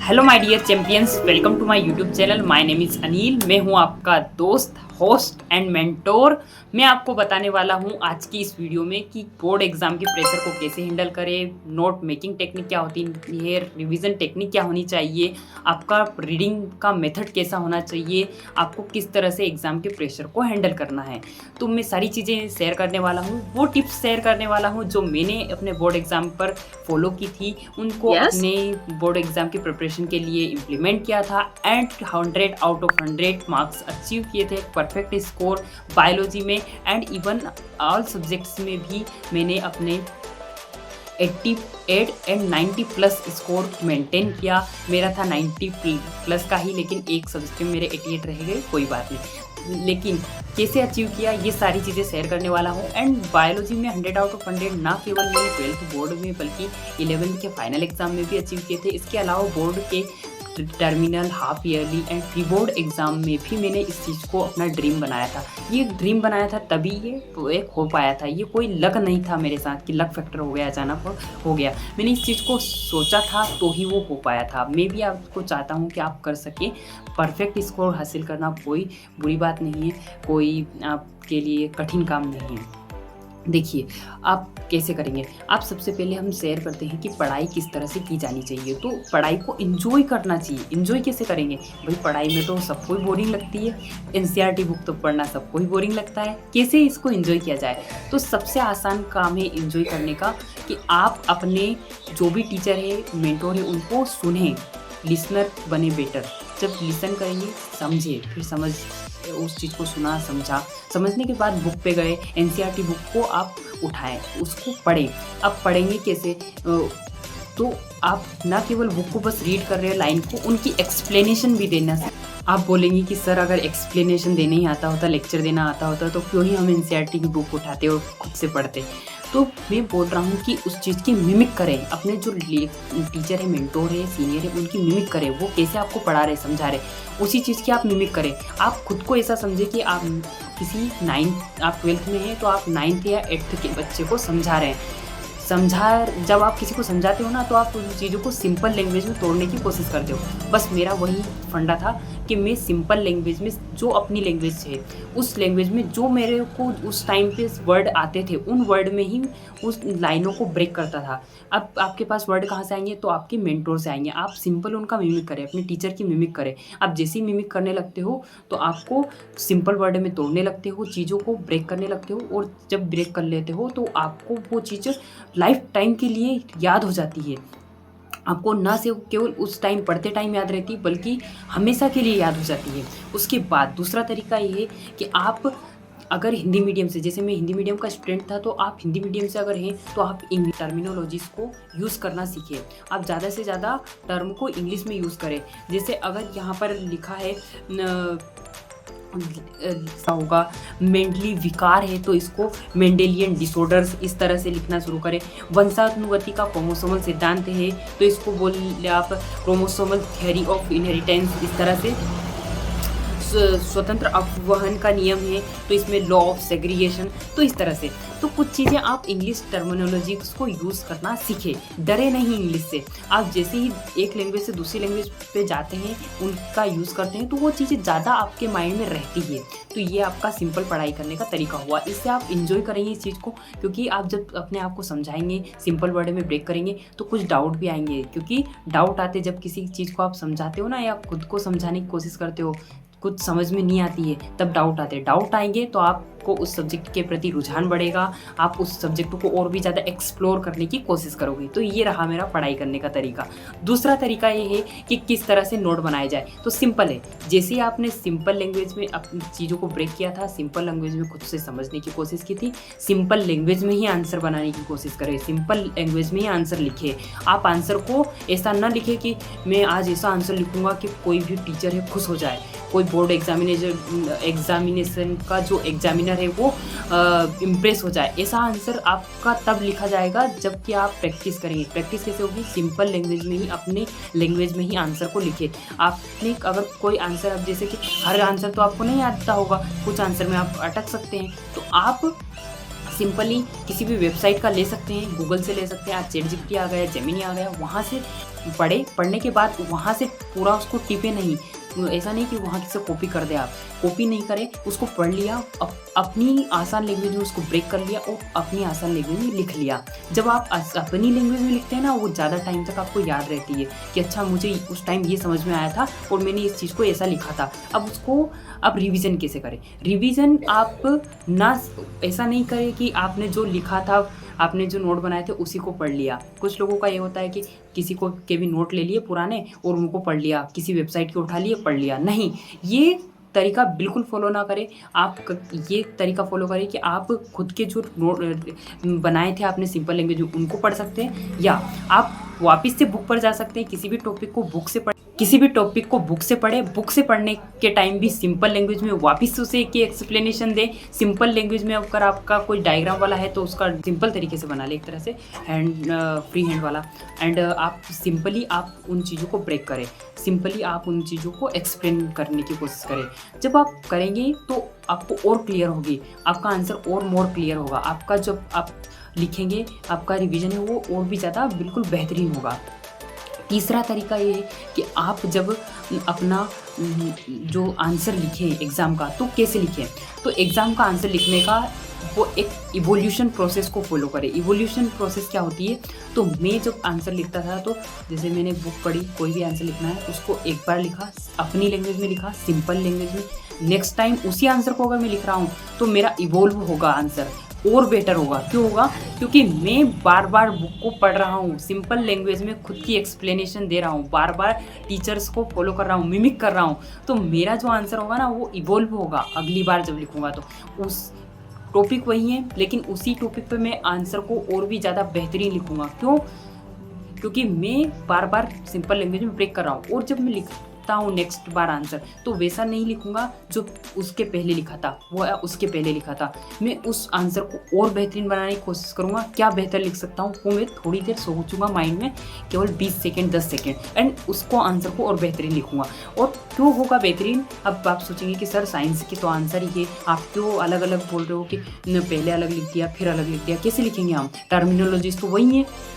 Hello my dear champions, welcome to my YouTube channel. My name is Anil. मैं हूं आपका दोस्त, होस्ट एंड मेंटोर। मैं आपको बताने वाला हूं आज की इस वीडियो में कि बोर्ड एग्जाम के प्रेशर को कैसे हैंडल करें, नोट मेकिंग टेक्निक क्या होती है, रिवीजन टेक्निक क्या होनी चाहिए, आपका रीडिंग का मेथड कैसा होना चाहिए, आपको किस तरह से एग्ज़ाम के प्रेशर को हैंडल करना है। तो मैं सारी चीज़ें शेयर करने वाला हूँ, वो टिप्स शेयर करने वाला हूँ जो मैंने अपने बोर्ड एग्ज़ाम पर फॉलो की थी, उनको Yes. अपने बोर्ड एग्ज़ाम की प्रिपरेशन के लिए इम्प्लीमेंट किया था and 100 out of 100 marks achieve किए थे, परफेक्ट स्कोर बायोलॉजी में एंड इवन ऑल सब्जेक्ट्स में भी मैंने अपने 88 एंड 90 प्लस स्कोर मेंटेन किया। मेरा था 90 प्लस का ही, लेकिन एक सब्जेक्ट में मेरे 88 रह गए, कोई बात नहीं। लेकिन कैसे अचीव किया ये सारी चीज़ें शेयर करने वाला हूँ। एंड बायोलॉजी में 100 आउट ऑफ 100 ना केवल मैंने 12th बोर्ड में बल्कि 11th के फाइनल एग्जाम में भी अचीव किए थे। इसके अलावा बोर्ड के terminal, half yearly and pre board exam में भी मैंने इस चीज़ को अपना ड्रीम बनाया था। ये ड्रीम बनाया था तभी ये एक हो पाया था। ये कोई लक नहीं था मेरे साथ कि लक फैक्टर हो गया, अचानक हो गया। मैंने इस चीज़ को सोचा था तो ही वो हो पाया था। मैं भी आपको चाहता हूँ कि आप कर सकें। परफेक्ट स्कोर हासिल करना कोई बुरी बात नहीं है, कोई आपके लिए कठिन काम नहीं है। देखिए आप कैसे करेंगे। आप सबसे पहले हम शेयर करते हैं कि पढ़ाई किस तरह से की जानी चाहिए। तो पढ़ाई को एंजॉय करना चाहिए। एंजॉय कैसे करेंगे भाई? पढ़ाई में तो सबको ही बोरिंग लगती है, एनसीईआरटी बुक तो पढ़ना सबको ही बोरिंग लगता है। कैसे इसको एंजॉय किया जाए? तो सबसे आसान काम है एंजॉय करने का कि आप अपने जो भी टीचर है, मेंटोर है, उनको सुने, लिसनर बने बेटर। जब लिसन करेंगे, समझे, फिर समझ उस चीज़ को सुना, समझा, समझने के बाद बुक पे गए, एनसीईआरटी बुक को आप उठाएं, उसको पढ़ें। अब पढ़ेंगे कैसे? तो आप ना केवल बुक को बस रीड कर रहे हैं लाइन को, उनकी एक्सप्लेनेशन भी देना। आप बोलेंगे कि सर अगर एक्सप्लेनेशन देने ही आता होता, लेक्चर देना आता होता तो क्यों ही हम एनसीईआरटी की बुक उठाते और खुद से पढ़ते। तो मैं बोल रहा हूँ कि उस चीज़ की मिमिक करें। अपने जो टीचर है, मेंटोर है, सीनियर है, उनकी मिमिक करें। वो कैसे आपको पढ़ा रहे, समझा रहे, उसी चीज़ की आप मिमिक करें। आप खुद को ऐसा समझे कि आप किसी 9th, आप 12th में हैं तो आप 9th या 8th के बच्चे को समझा रहे हैं। जब आप किसी को समझाते हो ना, तो आप उन चीज़ों को सिंपल लैंग्वेज में तोड़ने की कोशिश करते हो। बस मेरा वही फंडा था कि मैं सिंपल लैंग्वेज में, जो अपनी लैंग्वेज है, उस लैंग्वेज में जो मेरे को उस टाइम पे वर्ड आते थे, उन वर्ड में ही उस लाइनों को ब्रेक करता था। अब आपके पास वर्ड कहाँ से आएंगे? तो आपके मेंटोर से आएंगे। आप सिंपल उनका मिमिक करें, अपने टीचर की मिमिक करें। आप जैसे ही मिमिक करने लगते हो तो आपको सिंपल वर्ड में तोड़ने लगते हो, चीज़ों को ब्रेक करने लगते हो। और जब ब्रेक कर लेते हो तो आपको वो चीज़ लाइफ टाइम के लिए याद हो जाती है। आपको ना सिर्फ केवल उस टाइम पढ़ते टाइम याद रहती, बल्कि हमेशा के लिए याद हो जाती है। उसके बाद दूसरा तरीका ये है कि आप अगर हिंदी मीडियम से, जैसे मैं हिंदी मीडियम का स्टूडेंट था, तो आप हिंदी मीडियम से अगर हैं तो आप इंग्लिश टर्मिनोलॉजीज़ को यूज़ करना सीखें। आप ज़्यादा से ज़्यादा टर्म को इंग्लिश में यूज़ करें। जैसे अगर यहाँ पर लिखा है होगा मेंटली विकार है, तो इसको मेंडेलियन डिसऑर्डर्स इस तरह से लिखना शुरू करें। वंशानुगति का क्रोमोसोमल सिद्धांत है तो इसको बोलिए आप क्रोमोसोमल थ्योरी ऑफ इनहेरिटेंस। इस तरह से स्वतंत्र अपवहन का नियम है तो इसमें लॉ ऑफ सेग्रीगेशन। तो इस तरह से तो कुछ चीज़ें आप इंग्लिश टर्मिनोलॉजी को यूज़ करना सीखें। डरे नहीं इंग्लिश से। आप जैसे ही एक लैंग्वेज से दूसरी लैंग्वेज पे जाते हैं, उनका यूज़ करते हैं, तो वो चीज़ें ज़्यादा आपके माइंड में रहती है। तो ये आपका सिंपल पढ़ाई करने का तरीका हुआ। इससे आप इंजॉय करेंगे इस चीज़ को, क्योंकि आप जब अपने आप को समझाएंगे, सिंपल वर्ड में ब्रेक करेंगे, तो कुछ डाउट भी आएंगे। क्योंकि डाउट आते जब किसी चीज़ को आप समझाते हो ना, या खुद को समझाने की कोशिश करते हो, कुछ समझ में नहीं आती है, तब डाउट आते हैं। डाउट आएंगे तो आपको उस सब्जेक्ट के प्रति रुझान बढ़ेगा, आप उस सब्जेक्ट को और भी ज़्यादा एक्सप्लोर करने की कोशिश करोगे। तो ये रहा मेरा पढ़ाई करने का तरीका। दूसरा तरीका ये है कि किस तरह से नोट बनाया जाए। तो सिंपल है, जैसे ही आपने सिंपल लैंग्वेज में अपनी चीज़ों को ब्रेक किया था, सिंपल लैंग्वेज में खुद से समझने की कोशिश की थी, सिंपल लैंग्वेज में ही आंसर बनाने की कोशिश करें, सिंपल लैंग्वेज में ही आंसर लिखे। आप आंसर को ऐसा ना लिखे कि मैं आज ऐसा आंसर लिखूंगा कि कोई भी टीचर है खुश हो जाए, कोई बोर्ड एग्जामिनेशन का जो एग्जामिनर है वो इम्प्रेस हो जाए। ऐसा आंसर आपका तब लिखा जाएगा जबकि आप प्रैक्टिस करेंगे। प्रैक्टिस कैसे होगी? सिंपल लैंग्वेज में ही, अपने लैंग्वेज में ही आंसर को लिखे। आपने अगर कोई आंसर, अब जैसे कि हर आंसर तो आपको नहीं आता होगा, कुछ आंसर में आप अटक सकते हैं, तो आप सिंपली किसी भी वेबसाइट का ले सकते हैं, गूगल से ले सकते हैं। आज चैट जीपीटी आ गया, जेमिनी आ गया, वहाँ से पढ़ने के बाद वहाँ से पूरा उसको टिपे नहीं, ऐसा नहीं कि वहाँ से कॉपी कर दे, आप कॉपी नहीं करें, उसको पढ़ लिया, अपनी आसान लैंग्वेज में उसको ब्रेक कर लिया और अपनी आसान लैंग्वेज में लिख लिया। जब आप अपनी लैंग्वेज में लिखते हैं ना, वो ज़्यादा टाइम तक आपको याद रहती है कि अच्छा मुझे उस टाइम ये समझ में आया था और मैंने इस चीज़ को ऐसा लिखा था। अब उसको आप रिवीजन कैसे करें? रिवीजन आप ना ऐसा नहीं करें कि आपने जो लिखा था, आपने जो नोट बनाए थे उसी को पढ़ लिया। कुछ लोगों का ये होता है कि किसी को के भी नोट ले लिए पुराने और उनको पढ़ लिया, किसी वेबसाइट के उठा लिए पढ़ लिया। नहीं, ये तरीका बिल्कुल फॉलो ना करें। आप ये तरीका फॉलो करें कि आप खुद के जो नोट बनाए थे आपने सिंपल लैंग्वेज में, उनको पढ़ सकते हैं, या आप वापस से बुक पर जा सकते हैं। किसी भी टॉपिक को बुक से पढ़ें। बुक से पढ़ने के टाइम भी सिंपल लैंग्वेज में वापस उसे एक एक्सप्लेनेशन दें। सिंपल लैंग्वेज में अगर आपका कोई डायग्राम वाला है तो उसका सिंपल तरीके से बना लें, एक तरह से फ्री हैंड वाला। एंड आप सिंपली आप उन चीज़ों को ब्रेक करें, सिंपली आप उन चीज़ों को एक्सप्लेन करने की कोशिश करें। जब आप करेंगे तो आपको और क्लियर होगी, आपका आंसर और मोर क्लियर होगा। आपका जब आप लिखेंगे, आपका रिवीजन है वो और भी ज़्यादा बिल्कुल बेहतरीन होगा। तीसरा तरीका ये है कि आप जब अपना जो आंसर लिखें एग्ज़ाम का, तो कैसे लिखें? तो एग्ज़ाम का आंसर लिखने का वो एक इवोल्यूशन प्रोसेस को फॉलो करें। इवोल्यूशन प्रोसेस क्या होती है? तो मैं जब आंसर लिखता था, तो जैसे मैंने बुक पढ़ी, कोई भी आंसर लिखना है उसको एक बार लिखा, अपनी लैंग्वेज में लिखा, सिंपल लैंग्वेज में। नेक्स्ट टाइम उसी आंसर को अगर मैं लिख रहा हूँ तो मेरा इवोल्व होगा आंसर, और बेटर होगा। क्यों होगा? क्योंकि मैं बार बार बुक को पढ़ रहा हूँ, सिंपल लैंग्वेज में खुद की एक्सप्लेनेशन दे रहा हूँ, बार बार टीचर्स को फॉलो कर रहा हूँ, मिमिक कर रहा हूँ, तो मेरा जो आंसर होगा ना वो इवोल्व होगा अगली बार जब लिखूँगा। तो उस टॉपिक वही है, लेकिन उसी टॉपिक पे मैं आंसर को और भी ज़्यादा बेहतरीन लिखूँगा। क्यों? क्योंकि मैं बार बार सिंपल लैंग्वेज में ब्रेक कर रहा हूँ। और जब मैं लिखता हूँ नेक्स्ट बार आंसर, तो वैसा नहीं लिखूँगा जो उसके पहले लिखा था, वो उसके पहले लिखा था। मैं उस आंसर को और बेहतरीन बनाने की कोशिश करूँगा। क्या बेहतर लिख सकता हूँ वो मैं थोड़ी देर सोचूंगा माइंड में, केवल 20 सेकेंड 10 सेकेंड, एंड उसको आंसर को और बेहतरीन लिखूँगा। और क्यों होगा बेहतरीन? अब आप सोचेंगे कि सर साइंस की तो आंसर ही है, आप क्यों अलग अलग बोल रहे हो कि पहले अलग लिख दिया फिर अलग लिख दिया? कैसे लिखेंगे हम? टर्मिनोलॉजीज तो वही है,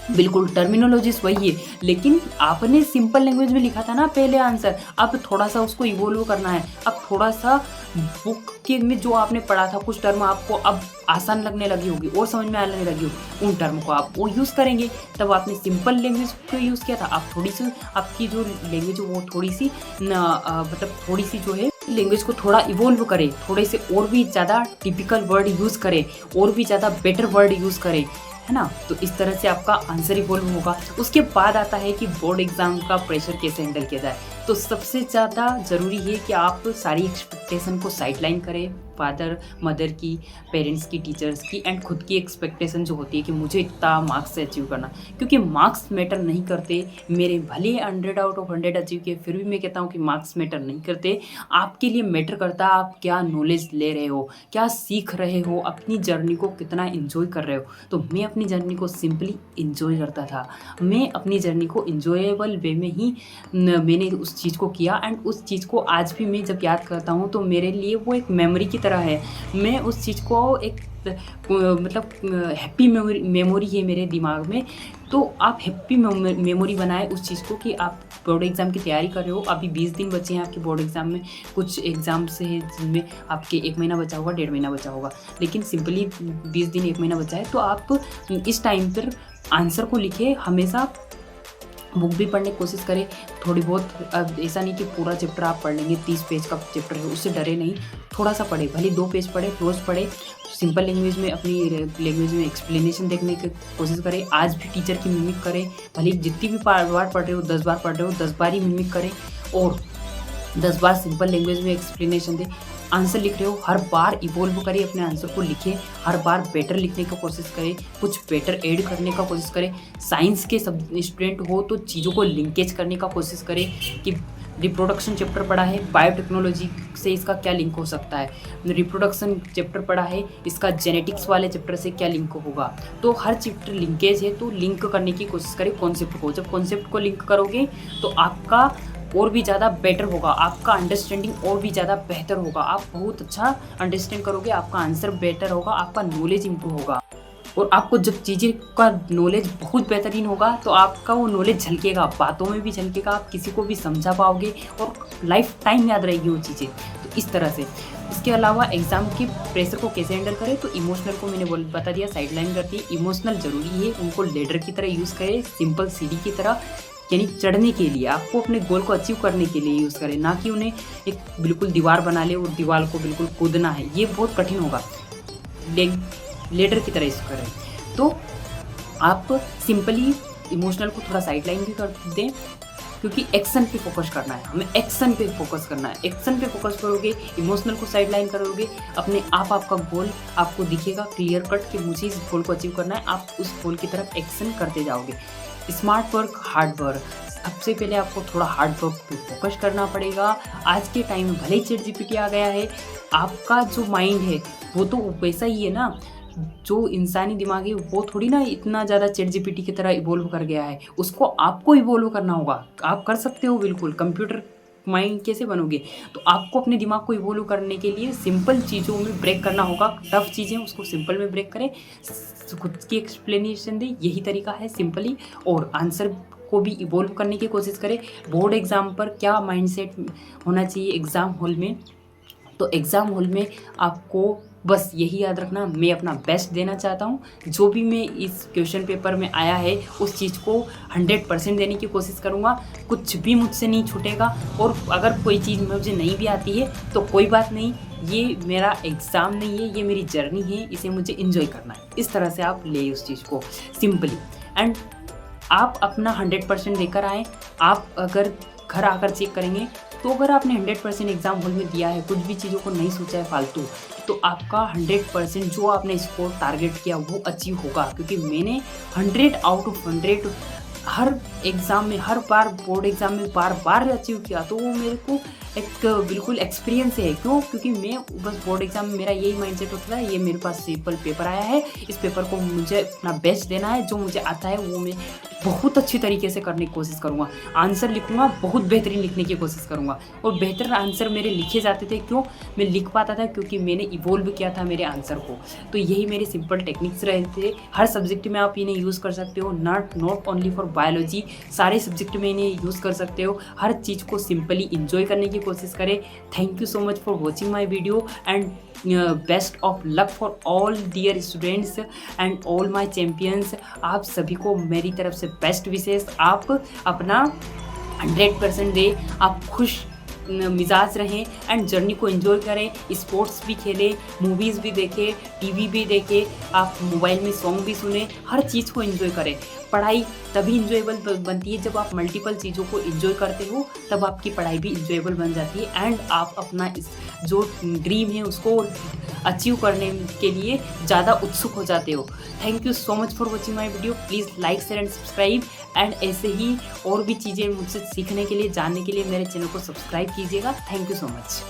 बिल्कुल टर्मिनोलॉजीज वही है, लेकिन आपने सिंपल लैंग्वेज में लिखा था ना पहले आंसर। अब थोड़ा सा उसको इवोल्व करना है। अब थोड़ा सा बुक के में जो आपने पढ़ा था, कुछ टर्म आपको अब आसान लगने लगी होगी और समझ में आने लगी होगी, उन टर्म को आप वो यूज़ करेंगे। तब आपने सिंपल लैंग्वेज को यूज़ किया था, आप थोड़ी सी आपकी जो लैंग्वेज है वो थोड़ी सी मतलब थोड़ी सी जो है लैंग्वेज को थोड़ा इवोल्व करें, थोड़े से और भी ज़्यादा टिपिकल वर्ड यूज़ करें, और भी ज़्यादा बेटर वर्ड यूज़ करें, है ना? तो इस तरह से आपका आंसर इवोल्व होगा। उसके बाद आता है कि बोर्ड एग्जाम का प्रेशर कैसे हैंडल किया जाए। तो सबसे ज़्यादा ज़रूरी है कि आप सारी एक्सपेक्टेशन को साइडलाइन करें, फादर मदर की, पेरेंट्स की, टीचर्स की, एंड खुद की एक्सपेक्टेशन जो होती है कि मुझे इतना मार्क्स से अचीव करना। क्योंकि मार्क्स मैटर नहीं करते। मेरे भले 100 आउट ऑफ 100 अचीव किए, फिर भी मैं कहता हूँ कि मार्क्स मैटर नहीं करते। आपके लिए मैटर करता है आप क्या नॉलेज ले रहे हो, क्या सीख रहे हो, अपनी जर्नी को कितना इन्जॉय कर रहे हो। तो मैं अपनी जर्नी को सिंपली इन्जॉय करता था। मैं अपनी जर्नी को इन्जॉयबल वे में ही मैंने उस चीज़ को किया, एंड उस चीज़ को आज भी मैं जब याद करता हूँ तो मेरे लिए वो एक मेमोरी की तरह है। मैं उस चीज़ को एक मतलब हैप्पी मेमोरी है मेरे दिमाग में। तो आप हैप्पी मेमोरी बनाए उस चीज़ को कि आप बोर्ड एग्ज़ाम की तैयारी कर रहे हो। अभी 20 दिन बचे हैं आपके बोर्ड एग्ज़ाम में। कुछ एग्ज़ाम्स हैं जिनमें आपके 1 महीना बचा होगा, 1.5 महीना बचा होगा, लेकिन सिंपली 20 दिन 1 महीना बचा है। तो आप इस टाइम पर आंसर को लिखे, हमेशा बुक भी पढ़ने की कोशिश करें थोड़ी बहुत। अब ऐसा नहीं कि पूरा चैप्टर आप पढ़ लेंगे, 30 पेज का चैप्टर है, उससे डरे नहीं। थोड़ा सा पढ़े, भले 2 पेज पढ़े, रोज़ पढ़े, सिंपल लैंग्वेज में, अपनी लैंग्वेज में एक्सप्लेनेशन देखने की कोशिश करें। आज भी टीचर की मिमिक करें, भले जितनी भी बार पढ़ रहे हो, 10 बार पढ़ रहे हो, 10 बार ही मिमिक करें और 10 बार सिंपल लैंग्वेज में एक्सप्लेनेशन दें। आंसर लिख रहे हो, हर बार इवोल्व करिए अपने आंसर को, लिखें, हर बार बेटर लिखने की कोशिश करें, कुछ बेटर ऐड करने का कोशिश करें। साइंस के सब स्टूडेंट हो तो चीज़ों को लिंकेज करने का कोशिश करें कि रिप्रोडक्शन चैप्टर पढ़ा है, बायोटेक्नोलॉजी से इसका क्या लिंक हो सकता है। रिप्रोडक्शन चैप्टर पढ़ा है, इसका जेनेटिक्स वाले चैप्टर से क्या लिंक होगा। तो हर चैप्टर लिंकेज है, तो लिंक करने की कोशिश करें कॉन्सेप्ट को। जब कॉन्सेप्ट को लिंक करोगे तो आपका और भी ज़्यादा बेटर होगा, आपका अंडरस्टैंडिंग और भी ज़्यादा बेहतर होगा, आप बहुत अच्छा अंडरस्टैंड करोगे, आपका आंसर बेटर होगा, आपका नॉलेज इंप्रूव होगा। और आपको जब चीज़ें का नॉलेज बहुत बेहतरीन होगा तो आपका वो नॉलेज झलकेगा, बातों में भी झलकेगा, आप किसी को भी समझा पाओगे और लाइफ टाइम याद रहेगी वो चीज़ें। तो इस तरह से इसके अलावा एग्ज़ाम के प्रेशर को कैसे हैंडल करें, तो इमोशनल को मैंने बता दिया, साइडलाइन करती है। इमोशनल ज़रूरी है, उनको लेडर की तरह यूज़ करें, सिंपल सीढ़ी की तरह, यानी चढ़ने के लिए, आपको अपने गोल को अचीव करने के लिए यूज़ करें, ना कि उन्हें एक बिल्कुल दीवार बना ले और दीवार को बिल्कुल कूदना है, ये बहुत कठिन होगा। लेडर की तरह इसको करें। तो आप सिंपली इमोशनल को थोड़ा साइडलाइन भी कर दें, क्योंकि एक्शन पे फोकस करना है, हमें एक्शन पे फोकस करना है। एक्शन पे फोकस करोगे, इमोशनल को साइडलाइन करोगे, अपने आप आपका गोल आपको दिखेगा क्लियर कट कि मुझे इस गोल को अचीव करना है, आप उस गोल की तरफ एक्शन करते जाओगे। स्मार्ट वर्क, हार्ड वर्क, सबसे पहले आपको थोड़ा हार्ड वर्क पे फोकस करना पड़ेगा। आज के टाइम में भले ही चैट जीपीटी आ गया है, आपका जो माइंड है वो तो वैसा ही है ना, जो इंसानी दिमाग है वो थोड़ी ना इतना ज़्यादा चैट जीपीटी की तरह इवोल्व कर गया है, उसको आपको इवोल्व करना होगा। आप कर सकते हो बिल्कुल, कंप्यूटर माइंड कैसे बनोगे, तो आपको अपने दिमाग को इवोल्व करने के लिए सिंपल चीज़ों में ब्रेक करना होगा। टफ चीज़ें उसको सिंपल में ब्रेक करें, खुद की एक्सप्लेनेशन दें, यही तरीका है सिंपली। और आंसर को भी इवोल्व करने की कोशिश करें। बोर्ड एग्ज़ाम पर क्या माइंडसेट होना चाहिए एग्ज़ाम हॉल में, तो एग्ज़ाम हॉल में आपको बस यही याद रखना, मैं अपना बेस्ट देना चाहता हूँ। जो भी मैं इस क्वेश्चन पेपर में आया है उस चीज़ को 100% देने की कोशिश करूँगा, कुछ भी मुझसे नहीं छूटेगा। और अगर कोई चीज़ मुझे नहीं भी आती है तो कोई बात नहीं, ये मेरा एग्ज़ाम नहीं है, ये मेरी जर्नी है, इसे मुझे इन्जॉय करना है। इस तरह से आप ले उस चीज़ को सिंपली, एंड आप अपना 100% देकर आएँ। आप अगर घर आकर चेक करेंगे तो अगर आपने 100% एग्ज़ाम हॉल में दिया है, कुछ भी चीज़ों को नहीं सोचा है फालतू, तो आपका 100% जो आपने स्कोर टारगेट किया वो अचीव होगा। क्योंकि मैंने 100 आउट ऑफ 100 हर एग्ज़ाम में, हर बार बोर्ड एग्ज़ाम में बार अचीव किया, तो वो मेरे को एक बिल्कुल एक्सपीरियंस है। क्यों? क्योंकि मैं बस बोर्ड एग्ज़ाम में मेरा यही माइंडसेट होता था, ये मेरे पास सिंपल पेपर आया है, इस पेपर को मुझे अपना बेस्ट देना है, जो मुझे आता है वो मैं बहुत अच्छी तरीके से करने की कोशिश करूँगा। आंसर लिखूँगा, बहुत बेहतरीन लिखने की कोशिश करूँगा। और बेहतर आंसर मेरे लिखे जाते थे। क्यों? मैं लिख पाता था क्योंकि मैंने इवोल्व किया था मेरे आंसर को। तो यही मेरे सिंपल टेक्निक्स रहे थे। हर सब्जेक्ट में आप इन्हें यूज़ कर सकते हो, नॉट ओनली फॉर बायोलॉजी, सारे सब्जेक्ट में इन्हें यूज़ कर सकते हो। हर चीज़ को सिंपली इंजॉय करने की कोशिश करें। Thank you so much for watching my video, and best of luck for all dear students and all my champions. आप सभी को मेरी तरफ से बेस्ट विशेष। आप अपना 100% दें, आप खुश मिजाज रहें एंड जर्नी को एंजॉय करें। स्पोर्ट्स भी खेलें, मूवीज़ भी देखें, टीवी भी देखें, आप मोबाइल में सॉन्ग भी सुने, हर चीज़ को एंजॉय करें। पढ़ाई तभी इंजॉयबल बनती है जब आप मल्टीपल चीज़ों को एंजॉय करते हो, तब आपकी पढ़ाई भी इंजॉयबल बन जाती है एंड आप अपना इस जो ड्रीम है उसको अचीव करने के लिए ज़्यादा उत्सुक हो जाते हो। Thank you so much for watching my video. Please like, share and subscribe, and ऐसे ही और भी चीज़ें मुझसे सीखने के लिए, जानने के लिए मेरे चैनल को सब्सक्राइब कीजिएगा। Thank you so much.